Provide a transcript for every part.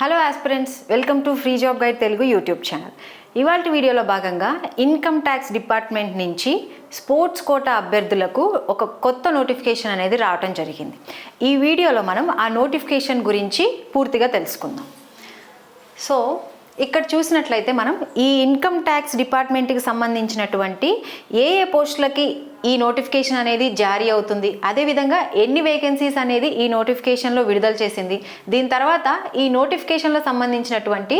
Hello aspirants, welcome to free job guide Telugu YouTube channel. ఇవాళ వీడియోలో భాగంగా ఇన్కమ్ ట్యాక్స్ డిపార్ట్మెంట్ నుంచి స్పోర్ట్స్ కోటా అభ్యర్థులకు ఒక కొత్త నోటిఫికేషన్ అనేది రావడం జరిగింది. ఈ వీడియోలో మనం ఆ నోటిఫికేషన్ గురించి పూర్తిగా తెలుసుకుందాం. సో ఇక్కడ చూసినట్లయితే మనం ఈ ఇన్కమ్ ట్యాక్స్ డిపార్ట్మెంట్కి సంబంధించినటువంటి ఏ పోస్టులకి ఈ నోటిఫికేషన్ అనేది జారీ అవుతుంది, అదేవిధంగా ఎన్ని వేకెన్సీస్ అనేది ఈ నోటిఫికేషన్లో విడుదల చేసింది, దీని తర్వాత ఈ నోటిఫికేషన్లో సంబంధించినటువంటి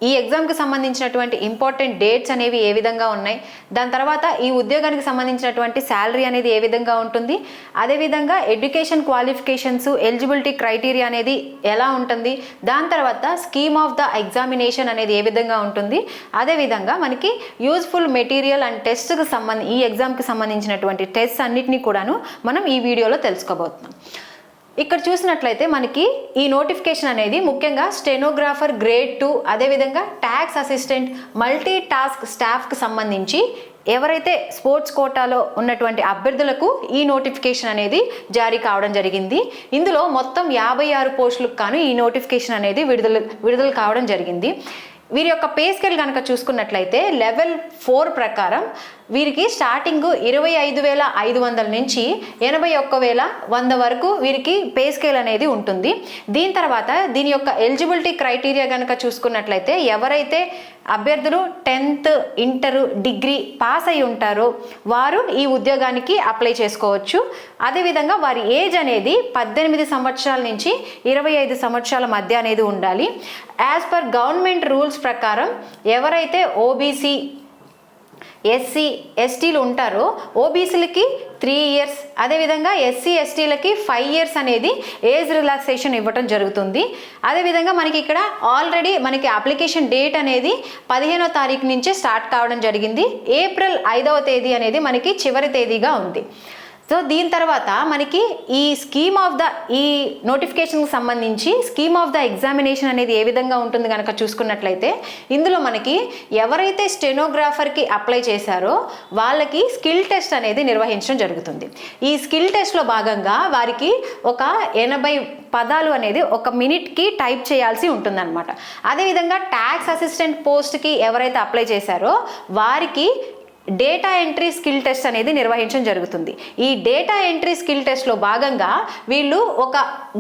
ఈ ఎగ్జామ్కి సంబంధించినటువంటి ఇంపార్టెంట్ డేట్స్ అనేవి ఏ విధంగా ఉన్నాయి, దాని తర్వాత ఈ ఉద్యోగానికి సంబంధించినటువంటి శాలరీ అనేది ఏ విధంగా ఉంటుంది, అదేవిధంగా ఎడ్యుకేషన్ క్వాలిఫికేషన్స్, ఎలిజిబిలిటీ క్రైటీరియా అనేది ఎలా ఉంటుంది, దాని తర్వాత స్కీమ్ ఆఫ్ ద ఎగ్జామినేషన్ అనేది ఏ విధంగా ఉంటుంది, అదేవిధంగా మనకి యూజ్ఫుల్ మెటీరియల్ అండ్ టెస్ట్కి ఈ ఎగ్జామ్కి సంబంధించినటువంటి టెస్ట్ అన్నిటినీ కూడాను మనం ఈ వీడియోలో తెలుసుకోబోతున్నాం. ఇక్కడ చూసినట్లయితే మనకి ఈ నోటిఫికేషన్ అనేది ముఖ్యంగా స్టెనోగ్రాఫర్ గ్రేడ్ 2, అదేవిధంగా ట్యాక్స్ అసిస్టెంట్, మల్టీ టాస్క్ స్టాఫ్కి సంబంధించి ఎవరైతే స్పోర్ట్స్ కోటాలో ఉన్నటువంటి అభ్యర్థులకు ఈ నోటిఫికేషన్ అనేది జారీ కావడం జరిగింది. ఇందులో మొత్తం 56 పోస్టులకు గాను ఈ నోటిఫికేషన్ అనేది విడుదల కావడం జరిగింది. వీరి యొక్క పే స్కేల్ కనుక చూసుకున్నట్లయితే లెవెల్ 4 ప్రకారం వీరికి స్టార్టింగ్ 25,500 నుంచి 81,100 వరకు వీరికి పే స్కేల్ అనేది ఉంటుంది. దీని తర్వాత దీని యొక్క ఎలిజిబిలిటీ క్రైటీరియా కనుక చూసుకున్నట్లయితే ఎవరైతే అభ్యర్థులు 10th, ఇంటర్, డిగ్రీ పాస్ అయి ఉంటారో వారు ఈ ఉద్యోగానికి అప్లై చేసుకోవచ్చు. అదేవిధంగా వారి ఏజ్ అనేది 18 సంవత్సరాల నుంచి 25 సంవత్సరాల మధ్య అనేది ఉండాలి. యాజ్ పర్ గవర్నమెంట్ రూల్స్ ప్రకారం ఎవరైతే ఓబీసీ, ఎస్సీ, ఎస్టీలు ఉంటారో ఓబీసీలకి 3 years, అదేవిధంగా ఎస్సీ, ఎస్టీలకి 5 years అనేది ఏజ్ రిలాక్సేషన్ ఇవ్వటం జరుగుతుంది. అదేవిధంగా మనకి ఇక్కడ ఆల్రెడీ మనకి అప్లికేషన్ డేట్ అనేది 15వ తారీఖు నుంచే స్టార్ట్ కావడం జరిగింది. ఏప్రిల్ 5వ తేదీ అనేది మనకి చివరి తేదీగా ఉంది. సో దీని తర్వాత మనకి ఈ నోటిఫికేషన్కి సంబంధించి స్కీమ్ ఆఫ్ ద ఎగ్జామినేషన్ అనేది ఏ విధంగా ఉంటుంది కనుక చూసుకున్నట్లయితే ఇందులో మనకి ఎవరైతే స్టెనోగ్రాఫర్కి అప్లై చేశారో వాళ్ళకి స్కిల్ టెస్ట్ అనేది నిర్వహించడం జరుగుతుంది. ఈ స్కిల్ టెస్ట్లో భాగంగా వారికి ఒక 80 పదాలు అనేది 1 minute టైప్ చేయాల్సి ఉంటుందన్నమాట. అదేవిధంగా ట్యాక్స్ అసిస్టెంట్ పోస్ట్కి ఎవరైతే అప్లై చేశారో వారికి డేటా ఎంట్రీ స్కిల్ టెస్ట్ అనేది నిర్వహించడం జరుగుతుంది. ఈ డేటా ఎంట్రీ స్కిల్ టెస్ట్లో భాగంగా వీళ్ళు ఒక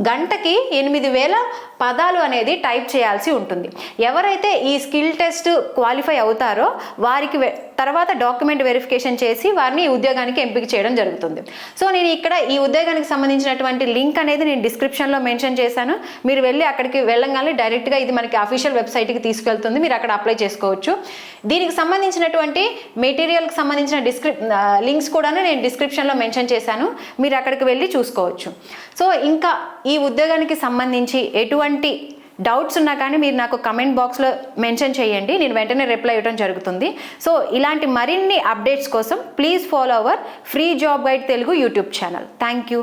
గంటకి 8,000 పదాలు అనేది టైప్ చేయాల్సి ఉంటుంది. ఎవరైతే ఈ స్కిల్ టెస్ట్ క్వాలిఫై అవుతారో వారికి తర్వాత డాక్యుమెంట్ వెరిఫికేషన్ చేసి వారిని ఈ ఉద్యోగానికి ఎంపిక చేయడం జరుగుతుంది. సో నేను ఇక్కడ ఈ ఉద్యోగానికి సంబంధించినటువంటి లింక్ అనేది నేను డిస్క్రిప్షన్లో మెన్షన్ చేశాను. మీరు వెళ్ళి అక్కడికి వెళ్ళగానే డైరెక్ట్గా ఇది మనకి అఫీషియల్ వెబ్సైట్కి తీసుకెళ్తుంది, మీరు అక్కడ అప్లై చేసుకోవచ్చు. దీనికి సంబంధించినటువంటి మెటీరియల్కి సంబంధించిన లింక్స్ కూడా నేను డిస్క్రిప్షన్లో మెన్షన్ చేశాను, మీరు అక్కడికి వెళ్ళి చూసుకోవచ్చు. సో ఇంకా ఈ ఉద్యోగానికి సంబంధించి ఎటువంటి డౌట్స్ ఉన్నా కానీ మీరు నాకు కమెంట్ బాక్స్లో మెన్షన్ చేయండి, నేను వెంటనే రిప్లై ఇవ్వడం జరుగుతుంది. సో ఇలాంటి మరిన్ని అప్డేట్స్ కోసం please follow our free job guide Telugu YouTube channel. Thank you.